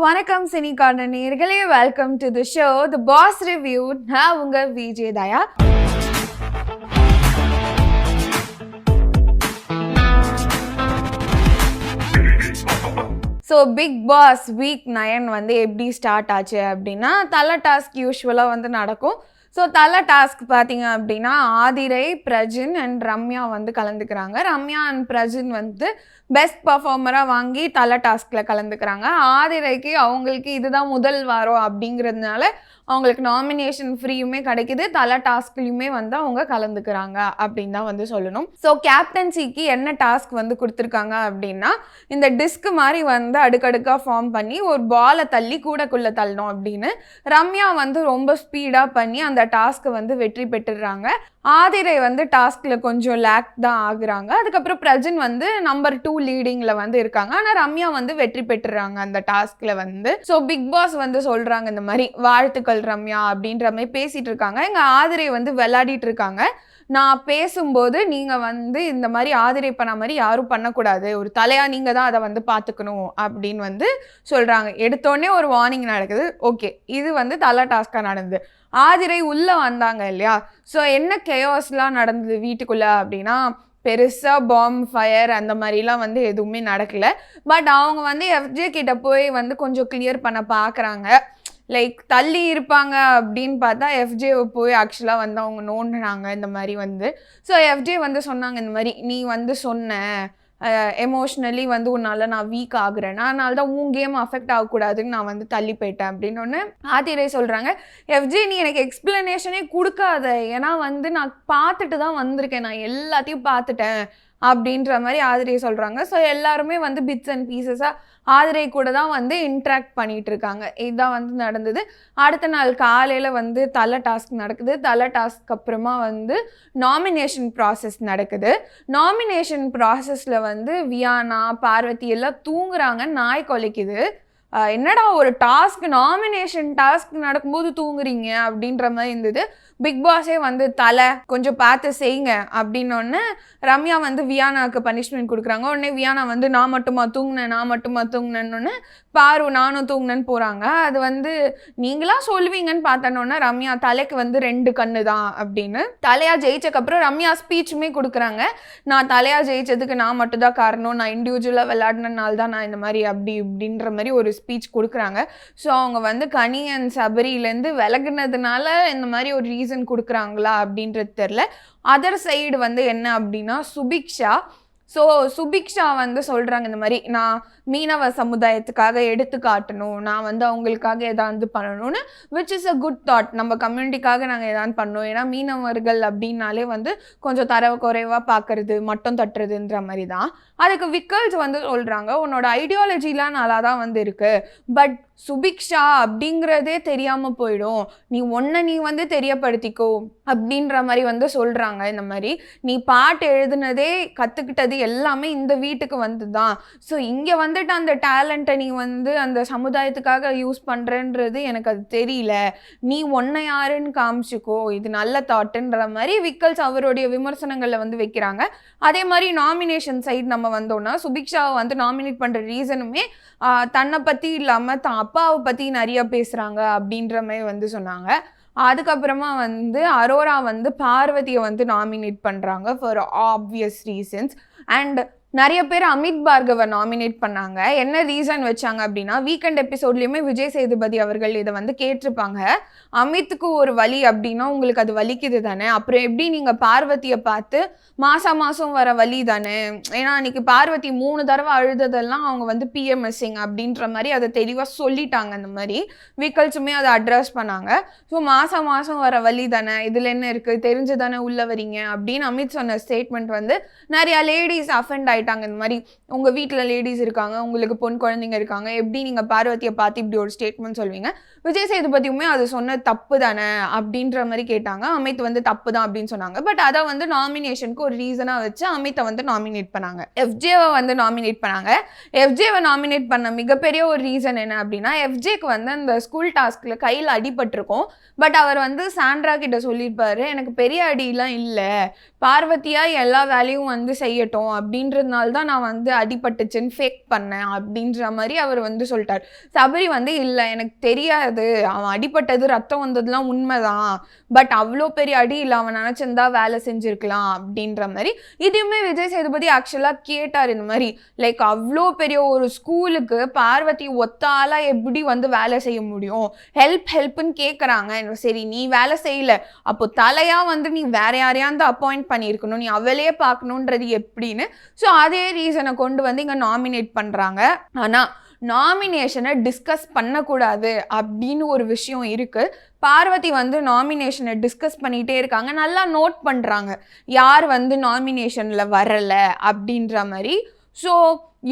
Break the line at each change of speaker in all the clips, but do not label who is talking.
வணக்கம் சினிகான நேயர்களே, welcome to the show the boss review. நான் உங்க Vijay Daya. So Bigg Boss week 9 வந்து எப்படி ஸ்டார்ட் ஆச்சு அப்படின்னா, தலை டாஸ்க் யூஸ்வலாக வந்து நடக்கும். ஸோ தலை டாஸ்க் பார்த்தீங்க அப்படின்னா, ஆதிரை, பிரஜின் அண்ட் ரம்யா வந்து கலந்துக்கிறாங்க. ரம்யா அண்ட் பிரஜின் வந்து பெஸ்ட் பர்ஃபார்மராக வாங்கி தலை டாஸ்கில் கலந்துக்கிறாங்க. ஆதிரைக்கு அவங்களுக்கு இதுதான் முதல் வாரம் அப்படிங்கிறதுனால அவங்களுக்கு நாமினேஷன் ஃப்ரீயுமே கிடைக்குது. தலை டாஸ்க்லையுமே வந்து அவங்க கலந்துக்கிறாங்க அப்படின்னு தான் வந்து சொல்லணும். ஸோ கேப்டன்சிக்கு என்ன டாஸ்க் வந்து கொடுத்துருக்காங்க அப்படின்னா, இந்த டிஸ்க் மாதிரி வந்து அடுக்கடுக்காக ஃபார்ம் பண்ணி ஒரு பாலை தள்ளி கூடக்குள்ளே தள்ளணும் அப்படின்னு ரம்யா வந்து ரொம்ப ஸ்பீடாக பண்ணி அந்த டாஸ்க்கை வந்து வெற்றி பெற்றுடுறாங்க. ஆதிரை வந்து டாஸ்கில் கொஞ்சம் லேக் தான் ஆகுறாங்க. அதுக்கப்புறம் பிரஜின் வந்து நம்பர் 2 லீடிங்கில் வந்து இருக்காங்க. ஆனால் ரம்யா வந்து வெற்றி பெற்றுறாங்க அந்த டாஸ்கில் வந்து. ஸோ பிக் பாஸ் வந்து சொல்கிறாங்க இந்த மாதிரி வாழ்த்துக்கள் ரம்யா அப்படின்ற மாதிரி பேசிகிட்டு இருக்காங்க. எங்கள் ஆதிரை வந்து விளையாடிட்டு இருக்காங்க. நான் பேசும்போது நீங்கள் வந்து இந்த மாதிரி ஆதிரை பண்ண மாதிரி யாரும் பண்ணக்கூடாது, ஒரு தலையாக நீங்கள் தான் அதை வந்து பார்த்துக்கணும் அப்படின்னு வந்து சொல்கிறாங்க. எடுத்தோடனே ஒரு வார்னிங் நடக்குது. ஓகே, இது வந்து தலை டாஸ்காக நடந்தது. ஆதிரை உள்ளே வந்தாங்க இல்லையா? ஸோ என்ன கெயோஸ்லாம் நடந்தது வீட்டுக்குள்ளே அப்படின்னா, பெருசாக பாம் ஃபயர் அந்த மாதிரிலாம் வந்து எதுவுமே நடக்கலை. பட் அவங்க வந்து எஃப்ஜே கிட்ட போய் வந்து கொஞ்சம் கிளியர் பண்ண பார்க்குறாங்க. லைக் தள்ளி இருப்பாங்க அப்படின்னு பார்த்தா எஃப்ஜேவை போய் ஆக்சுவலாக வந்து அவங்க நோண்டுனாங்க இந்த மாதிரி வந்து. ஸோ எஃப்ஜே வந்து சொன்னாங்க இந்த மாதிரி, நீ வந்து சொன்ன எமோஷ்னலி வந்து உன்னால் நான் வீக் ஆகுறேன், அதனால தான் உன் கேம் அஃபெக்ட் ஆகக்கூடாதுன்னு நான் வந்து தள்ளி போயிட்டேன் அப்படின்னு ஒன்று ஆதிரை சொல்கிறாங்க. எஃப்ஜே நீ எனக்கு எக்ஸ்பிளனேஷனே கொடுக்காத, ஏன்னா வந்து நான் பார்த்துட்டு தான் வந்திருக்கேன், நான் எல்லாத்தையும் பார்த்துட்டேன் அப்படின்ற மாதிரி ஆதிரை சொல்கிறாங்க. ஸோ எல்லாருமே வந்து பிட்ஸ் அண்ட் பீசஸாக ஆதிரை கூட தான் வந்து இன்ட்ராக்ட் பண்ணிகிட்டு இருக்காங்க. இதுதான் வந்து நடந்தது. அடுத்த நாள் காலையில் வந்து தலை டாஸ்க் நடக்குது. தலை டாஸ்க்கு அப்புறமா வந்து நாமினேஷன் ப்ராசஸ் நடக்குது. நாமினேஷன் ப்ராசஸில் வந்து வியானா, பார்வதி எல்லாம் தூங்குறாங்க, நாய் கொலைக்குது. என்னடா ஒரு டாஸ்க், நாமினேஷன் டாஸ்க் நடக்கும்போது தூங்குறீங்க அப்படின்ற மாதிரி இருந்தது. பிக் பாஸே வந்து தலை கொஞ்சம் பார்த்து செய்யுங்க அப்படின்னோடனே ரம்யா வந்து வியானாவுக்கு பனிஷ்மெண்ட் கொடுக்குறாங்க. உடனே வியானா வந்து நான் மட்டுமா தூங்கினேன்னு பாரு நானும் தூங்கினேன்னு போகிறாங்க. அது வந்து நீங்களாம் சொல்லுவீங்கன்னு பார்த்தனோன்னா ரம்யா தலைக்கு வந்து 2 கண்ணு தான் அப்படின்னு. தலையாக ஜெயிச்சக்கப்புறம் ரம்யா ஸ்பீச்சுமே கொடுக்குறாங்க. நான் தலையாக ஜெயிச்சதுக்கு நான் மட்டும் தான் காரணம், நான் இண்டிவிஜுவலாக விளையாடினால தான் நான் இந்த மாதிரி அப்படி இப்படின்ற மாதிரி ஒரு ஸ்பீச் கொடுக்குறாங்க. ஸோ அவங்க வந்து கனி அண்ட் சபரியிலேருந்து விலகுனதுனால இந்த மாதிரி ஒரு ரீசன் கொடுக்குறாங்களா அப்படின்றது தெரில. அதர் சைடு வந்து என்ன அப்படின்னா சுபிக்ஷா. ஸோ சுபிக்ஷா வந்து சொல்கிறாங்க இந்த மாதிரி, நான் மீனவ சமுதாயத்துக்காக எடுத்து காட்டணும், நான் வந்து அவங்களுக்காக எதாவது பண்ணணும்னு, which is a good thought. நம்ம கம்யூனிட்டிக்காக நாங்கள் எதாவது பண்ணோம். ஏன்னா மீனவர்கள் அப்படின்னாலே வந்து கொஞ்சம் தரவு குறைவாக பார்க்கறது, மட்டம் தட்டுறதுன்ற மாதிரி தான். அதுக்கு விக்கல்ஸ் வந்து சொல்கிறாங்க, உன்னோட ஐடியாலஜிலாம் நல்லா தான் வந்து இருக்குது, பட் சுபிக்ஷா அப்படிங்கிறதே தெரியாமல் போயிடும், நீ வந்து தெரியப்படுத்திக்கோ அப்படின்ற மாதிரி வந்து சொல்கிறாங்க. இந்த மாதிரி நீ பாட்டு எழுதுனதே கற்றுக்கிட்டது எல்லாமே இந்த வீட்டுக்கு வந்து தான். ஸோ இங்கே வந்துட்டு அந்த டேலண்ட்டை நீ வந்து அந்த சமுதாயத்துக்காக யூஸ் பண்ணுறன்றது எனக்கு அது தெரியல, நீ ஒன்றை யாருன்னு காமிச்சிக்கோ, இது நல்ல தாட்டுன்ற மாதிரி விக்கல்ஸ் அவருடைய விமர்சனங்களில் வந்து வைக்கிறாங்க. அதே மாதிரி நாமினேஷன் சைடு நம்ம வந்தோம்னா, சுபிக்ஷாவை வந்து நாமினேட் பண்ணுற ரீசனுமே தன்னை பற்றி இல்லாமல் தான் அப்பாவை பற்றி நிறைய பேசுகிறாங்க அப்படின்ற மாதிரி வந்து சொன்னாங்க. அதுக்கப்புறமா வந்து அரோரா வந்து பார்வதியை வந்து நாமினேட் பண்ணுறாங்க ஃபார் ஆப்வியஸ் ரீசன்ஸ். அண்ட் நிறைய பேர் அமித் பார்கவை நாமினேட் பண்ணாங்க. என்ன ரீசன் வச்சாங்க அப்படின்னா, வீக்கெண்ட் எபிசோட்லேயுமே விஜய் சேதுபதி அவர்கள் இதை வந்து கேட்டிருப்பாங்க, அமித்துக்கு ஒரு வலி அப்படின்னா உங்களுக்கு அது வலிக்குது தானே, அப்புறம் எப்படி நீங்கள் பார்வதியை பார்த்து மாதம் வர வலி தானே, ஏன்னா அன்றைக்கி பார்வதி 3 தடவை அழுததெல்லாம் அவங்க வந்து பிஎம்எஸ்ஸிங் அப்படின்ற மாதிரி அதை தெளிவாக சொல்லிட்டாங்க. அந்த மாதிரி வீக்கல்ஸுமே அதை அட்ரஸ் பண்ணாங்க. ஸோ மாதம் வர வலி தானே, இதில் என்ன இருக்குது, தெரிஞ்சு தானே உள்ளே வரீங்க அப்படின்னு அமித் சொன்ன ஸ்டேட்மெண்ட் வந்து நிறையா லேடிஸ் அஃபெண்ட் ஆகிட்டாங்க. இந்த மாதிரி உங்கள் வீட்டில் லேடிஸ் இருக்காங்க, உங்களுக்கு பொன் குழந்தைங்க இருக்காங்க, எப்படி நீங்கள் பார்வதியை பார்த்து இப்படி ஒரு ஸ்டேட்மெண்ட் சொல்வீங்க, விஜய் சேதுபதியுமே அது சொன்ன தப்பு தானே அப்படின்ற மாதிரி கேட்டாங்க. அமித் வந்து தப்பு தான் அப்படின்னு சொன்னாங்க. பட் அதை வந்து நாமினேஷனுக்கு ஒரு ரீசனாக வச்சு அமித்தை வந்து நாமினேட் பண்ணாங்க. எஃப்ஜேவை வந்து நாமினேட் பண்ணாங்க. எஃப்ஜேவை நாமினேட் பண்ண மிகப்பெரிய ஒரு ரீசன் என்ன அப்படின்னா, எஃப்ஜேக்கு வந்து அந்த ஸ்கூல் டாஸ்கில் கையில் அடிபட்டிருக்கும். பட் அவர் வந்து சாண்ட்ரா கிட்ட சொல்லியிருப்பாரு, எனக்கு பெரிய அடியெலாம் இல்லை, பார்வதியாக எல்லா வேலையும் வந்து செய்யட்டும் அப்படின்றது வந்ததுனால தான் நான் வந்து அடிபட்டுச்சுன்னு ஃபேக் பண்ணேன் அப்படின்ற மாதிரி அவர் வந்து சொல்லிட்டார். சபரி வந்து இல்லை எனக்கு தெரியாது, அவன் அடிபட்டது ரத்தம் வந்ததுலாம் உண்மைதான், பட் அவ்வளோ பெரிய அடி இல்லை, அவன் நினச்சிருந்தா வேலை செஞ்சுருக்கலாம் அப்படின்ற மாதிரி. இதையுமே விஜய் சேதுபதி ஆக்சுவலாக கேட்டார் இந்த மாதிரி, லைக் அவ்வளோ பெரிய ஒரு ஸ்கூலுக்கு பார்வதி ஒத்தாலா எப்படி வந்து வேலை செய்ய முடியும், ஹெல்ப்னு கேட்குறாங்க. சரி நீ வேலை செய்யல, அப்போ தலையா வந்து நீ வேற யாரையாவது அப்பாயிண்ட் பண்ணியிருக்கணும், நீ அவளே பார்க்கணுன்றது எப்படின்னு. ஸோ அதே ரீசனை கொண்டு வந்து இங்கே நாமினேட் பண்ணுறாங்க. ஆனால் நாமினேஷனை டிஸ்கஸ் பண்ணக்கூடாது அப்படின்னு ஒரு விஷயம் இருக்குது. பார்வதி வந்து நாமினேஷனை டிஸ்கஸ் பண்ணிகிட்டே இருக்காங்க, நல்லா நோட் பண்ணுறாங்க யார் வந்து நாமினேஷனில் வரலை அப்படின்ற மாதிரி. ஸோ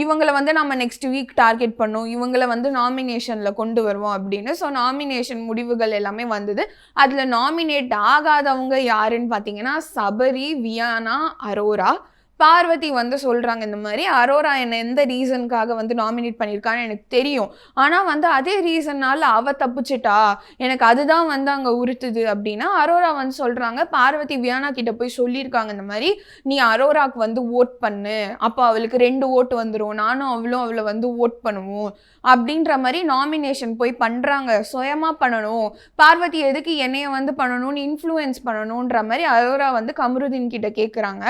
இவங்களை வந்து நம்ம நெக்ஸ்ட் வீக் டார்கெட் பண்ணோம், இவங்களை வந்து நாமினேஷனில் கொண்டு வருவோம் அப்படின்னு. ஸோ நாமினேஷன் முடிவுகள் எல்லாமே வந்தது. அதில் நாமினேட் ஆகாதவங்க யாருன்னு பார்த்தீங்கன்னா சபரி, வியானா, அரோரா. பார்வதி வந்து சொல்கிறாங்க இந்த மாதிரி, அரோரா என்னை எந்த ரீசனுக்காக வந்து நாமினேட் பண்ணியிருக்கான்னு எனக்கு தெரியும், ஆனால் வந்து அதே ரீசன்னால் அவள் தப்பிச்சிட்டா, எனக்கு அதுதான் வந்து அங்கே உறுத்துது அப்படின்னா அரோரா வந்து சொல்கிறாங்க, பார்வதி வியானா கிட்ட போய் சொல்லியிருக்காங்க இந்த மாதிரி, நீ அரோராவுக்கு வந்து ஓட் பண்ணு, அப்போ அவளுக்கு 2 ஓட்டு வந்துடும், நானும் அவளும் அவளை வந்து ஓட் பண்ணுவோம் அப்படின்ற மாதிரி நாமினேஷன் போய் பண்ணுறாங்க. சுயமாக பண்ணணும், பார்வதி எதுக்கு என்னைய வந்து பண்ணணும்னு இன்ஃப்ளூயன்ஸ் பண்ணணுன்ற மாதிரி அரோரா வந்து கமருதீன் கிட்ட கேட்குறாங்க.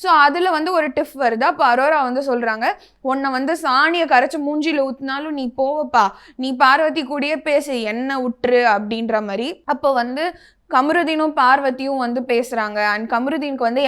ஸோ அதில் வந்து ஒரு டிஃப் வருது. அப்போ அரோரா வந்து சொல்கிறாங்க, உன்னை வந்து சாணியை கரைச்சி மூஞ்சியில் ஊற்றினாலும் நீ போவப்பா, நீ பார்வதி கூடயே பேசு, என்ன விட்டுரு அப்படின்ற மாதிரி. அப்போ வந்து கமருதீனும் பார்வதியும் வந்து பேசுகிறாங்க. அண்ட் கமருதீனுக்கு வந்து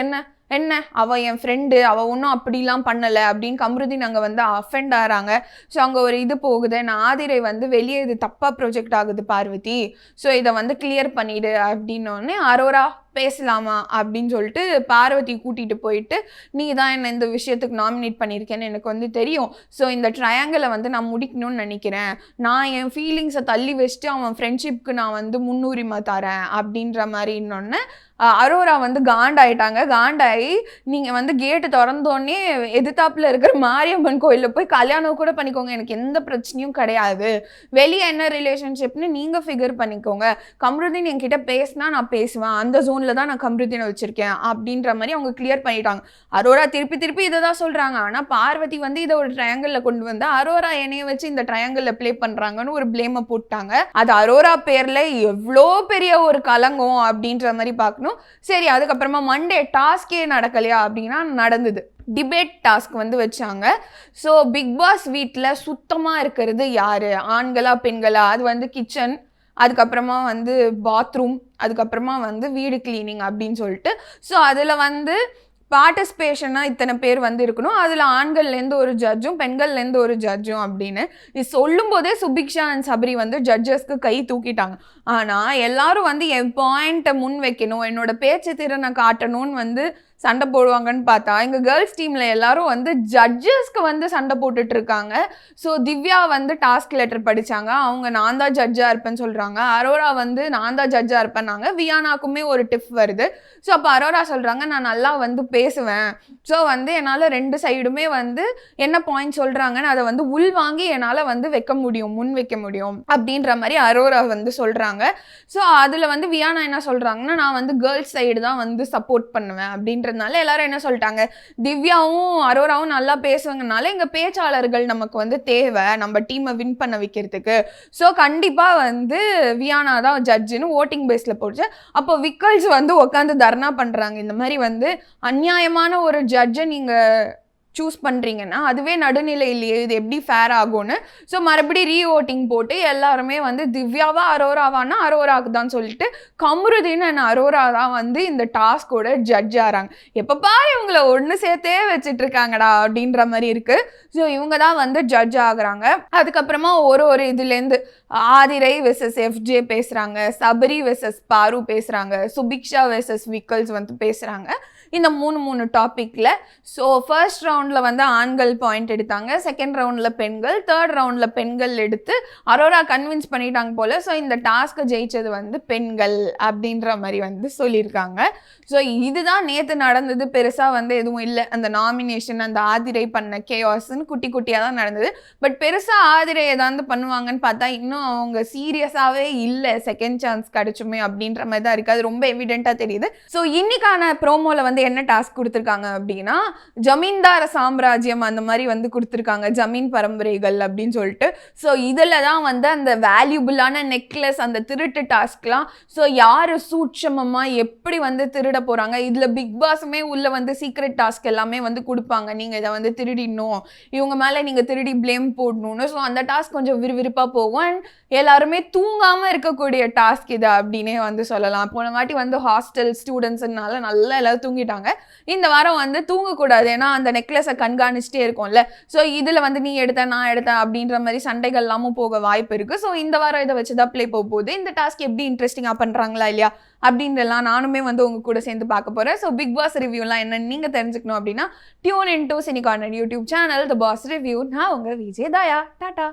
என்ன அவள் என் ஃப்ரெண்டு, அவள் ஒன்றும் அப்படிலாம் பண்ணலை அப்படின்னு கமருதீன் அங்கே வந்து அஃபெண்ட் ஆகிறாங்க. ஸோ அங்கே ஒரு இது போகுது, நான் ஆதிரை வந்து வெளியே இது தப்பாக ப்ரொஜெக்ட் ஆகுது பார்வதி, ஸோ இதை வந்து கிளியர் பண்ணிவிடு அப்படின்னோடனே அரோரா பேசலாமா அப்படின்னு சொல்லிட்டு பார்வதி கூட்டிகிட்டு போயிட்டு, நீ தான் என்னை இந்த விஷயத்துக்கு நாமினேட் பண்ணியிருக்கேன்னு எனக்கு வந்து தெரியும், ஸோ இந்த ட்ரையாங்கிளை வந்து நான் முடிக்கணும்னு நினைக்கிறேன், நான் என் ஃபீலிங்ஸை தள்ளி வச்சுட்டு அவன் ஃப்ரெண்ட்ஷிப்க்கு நான் வந்து முன்னுரிமை தரேன் அப்படின்ற மாதிரி. இன்னொன்று அரோரா வந்து காண்டாயி நீங்கள் வந்து கேட்டு திறந்தோடனே எதிர்த்தாப்பில் இருக்கிற மாரியம்மன் கோயிலில் போய் கல்யாணம் கூட பண்ணிக்கோங்க, எனக்கு எந்த பிரச்சனையும் கிடையாது, வெளியே என்ன ரிலேஷன்ஷிப்னு நீங்கள் ஃபிகர் பண்ணிக்கோங்க, கமருதீன் என்கிட்ட பேசினா நான் பேசுவேன், அந்த ஜோனில் தான் நான் கமருதீனை வச்சுருக்கேன் அப்படின்ற மாதிரி அவங்க கிளியர் பண்ணிட்டாங்க. அரோரா திருப்பி இதை தான் சொல்கிறாங்க. ஆனால் பார்வதி வந்து இதை ஒரு ட்ரையாங்கிளில் கொண்டு வந்து அரோரா என்னைய வச்சு இந்த ட்ரையாங்கிளில் ப்ளே பண்ணுறாங்கன்னு ஒரு ப்ளேமை போட்டாங்க. அது அரோரா பேரில் எவ்வளோ பெரிய ஒரு கலங்கம் அப்படின்ற மாதிரி பார்க்கணும். சரி, அதுக்கப்புறமா மண்டே டாஸ்கே நடக்கலையா அப்படின்னா நடந்தது. டிபேட் டாஸ்க் வந்து வச்சாங்க. ஸோ பிக் பாஸ் வீட்டில் சுத்தமாக இருக்கிறது யார், ஆண்களா பெண்களா, அது வந்து கிச்சன், அதுக்கப்புறமா வந்து பாத்ரூம், அதுக்கப்புறமா வந்து வீடு கிளீனிங் அப்படின்னு சொல்லிட்டு. ஸோ அதில் வந்து பார்ட்டிசிபேஷனாக இத்தனை பேர் வந்து இருக்கணும், அதில் ஆண்கள்லேருந்து ஒரு ஜட்ஜும் பெண்கள்லேருந்து ஒரு ஜட்ஜும் அப்படின்னு இது சொல்லும் போதே சுபிக்ஷா அண்ட் சபரி வந்து ஜட்ஜஸ்க்கு கை தூக்கிட்டாங்க. ஆனால் எல்லாரும் வந்து என் பாயிண்ட்டை முன் வைக்கணும், என்னோட பேச்சு திறனை காட்டணும்னு வந்து சண்டை போடுவாங்கன்னு பார்த்தா எங்கள் கேர்ள்ஸ் டீமில் எல்லாரும் வந்து ஜட்ஜஸ்க்கு வந்து சண்டை போட்டுட்டு இருக்காங்க. ஸோ திவ்யா வந்து டாஸ்க் லெட்டர் படித்தாங்க, அவங்க நான் தான் ஜட்ஜாக இருப்பேன்னு சொல்கிறாங்க. அரோரா வந்து நான் தான் ஜட்ஜாக இருப்பேன்னாங்க. வியானாக்குமே ஒரு டிப் வருது. ஸோ அப்போ அரோரா சொல்கிறாங்க, நான் நல்லா வந்து பேசுவேன், ஸோ வந்து என்னால் 2 சைடுமே வந்து என்ன பாயிண்ட் சொல்கிறாங்கன்னு அதை வந்து உள் வாங்கி என்னால் வந்து முன் வைக்க முடியும் அப்படின்ற மாதிரி அரோரா வந்து சொல்கிறாங்க. ஸோ அதில் வந்து வியானா என்ன சொல்கிறாங்கன்னா, நான் வந்து கேர்ள்ஸ் சைடு தான் வந்து சப்போர்ட் பண்ணுவேன் அப்படின்றதுனால எல்லாரும் என்ன சொல்லிட்டாங்க, திவ்யாவும் அரோராவும் நல்லா பேசுவாங்கனால எங்கள் பேச்சாளர்கள் நமக்கு வந்து தேவை நம்ம டீமை வின் பண்ண வைக்கிறதுக்கு, ஸோ கண்டிப்பாக வந்து வியானா தான் ஜட்ஜுன்னு ஓட்டிங் பேஸில் போட்டு. அப்போ விக்கல்ஸ் வந்து உட்காந்து தர்ணா பண்ணுறாங்க, இந்த மாதிரி வந்து அநியாயமான ஒரு ஜட்ஜை நீங்கள் சூஸ் பண்ணுறீங்கன்னா அதுவே நடுநிலை இல்லையே, இது எப்படி ஃபேர் ஆகும்னு. ஸோ மறுபடியும் ரீஓட்டிங் போட்டு எல்லாருமே வந்து திவ்யாவா அரோராவானா அரோராவுக்கு தான் சொல்லிட்டு கமருதீன் அண்ட் அரோரா தான் வந்து இந்த டாஸ்கோட ஜட்ஜ் ஆகிறாங்க. எப்பப்பா இவங்களை ஒன்று சேர்த்தே வச்சுட்டு இருக்காங்கடா அப்படின்ற மாதிரி இருக்குது. ஸோ இவங்க தான் வந்து ஜட்ஜ் ஆகுறாங்க. அதுக்கப்புறமா ஒரு இதுலேருந்து ஆதிரை வெர்சஸ் எஃப்ஜே பேசுகிறாங்க, சபரி வெர்சஸ் பாரு பேசுகிறாங்க, சுபிக்ஷா வெர்சஸ் விக்கல்ஸ் வந்து பேசுகிறாங்க. இந்த 3 டாப்பிக்கில். ஸோ ஃபர்ஸ்ட் ரவுண்டில் வந்து ஆண்கள் பாயிண்ட் எடுத்தாங்க, செகண்ட் ரவுண்டில் பெண்கள், தேர்ட் ரவுண்டில் பெண்கள் எடுத்து அரோரா கன்வின்ஸ் பண்ணிட்டாங்க போல். ஸோ இந்த டாஸ்க்கை ஜெயிச்சது வந்து பெண்கள் அப்படின்ற மாதிரி வந்து சொல்லியிருக்காங்க. ஸோ இதுதான் நேற்று நடந்தது, பெருசாக வந்து எதுவும் இல்லை. அந்த நாமினேஷன் அந்த ஆதிரை பண்ண கேஆஸ்ன்னு குட்டியாக தான் நடந்தது. பட் பெருசாக ஆதிரை ஏதாவது பண்ணுவாங்கன்னு பார்த்தா இன்னும் அவங்க சீரியஸாகவே இல்லை, செகண்ட் சான்ஸ் கிடைச்சுமே அப்படின்ற மாதிரி தான் இருக்குது. அது ரொம்ப எவிடென்ட்டாக தெரியுது. ஸோ இன்னைக்கான ப்ரோமோவில் வந்து என்ன டாஸ்க் கொடுத்துருக்காங்க அப்படின்னா ஜமீன்தார சாம்ராஜ்யம் அந்த மாதிரி வந்து கொடுத்துருக்காங்க, ஜமீன் பரம்பரைகள் அப்படின்னு சொல்லிட்டு. ஸோ இதில் தான் வந்து அந்த வேல்யூபிளான நெக்லஸ் அந்த திருட்டு டாஸ்க்லாம், ஸோ யார் சூட்சமமாக எப்படி வந்து திருட போகிறாங்க, இதில் பிக் பாஸுமே உள்ள வந்து சீக்ரெட் டாஸ்க் எல்லாமே வந்து கொடுப்பாங்க. நீங்கள் இதை வந்து திருடிடணும், இவங்க மேலே நீங்கள் திருடி ப்ளேம் போடணும்னு. ஸோ அந்த டாஸ்க் கொஞ்சம் விறுவிறுப்பாக போகும். அண்ட் எல்லாருமே தூங்காமல் இருக்கக்கூடிய டாஸ்க் இது அப்படின்னே வந்து சொல்லலாம். போன வாட்டி வந்து ஹாஸ்டல் ஸ்டூடெண்ட்ஸ்னால நல்லா எல்லாரும் தூங்கிட்டாங்க. இந்த வாரம் வந்து தூங்கக்கூடாது, ஏன்னா அந்த நெக்லஸை கண்காணிச்சிட்டே இருக்கும்ல. ஸோ இதில் வந்து நீ எடுத்த நான் எடுத்தேன் அப்படின்ற மாதிரி சண்டைகள் எல்லாமும் போக வாய்ப்பு இருக்குது. ஸோ இந்த வாரம் இதை வச்சு தான் ப்ளே போக போகுது. இந்த டாஸ்க் எப்படி இன்ட்ரெஸ்டிங்காக பண்ணுறாங்களா இல்லையா அப்படின்றலாம் நானுமே வந்து உங்க கூட சேர்ந்து பார்க்க போகிறேன். ஸோ பிக் பாஸ் ரிவ்யூலாம் என்னன்னு நீங்கள் தெரிஞ்சுக்கணும் அப்படின்னா tune in to cine corner YouTube channel the boss review. நான் உங்கள் விஜய் தாயா. டாடா.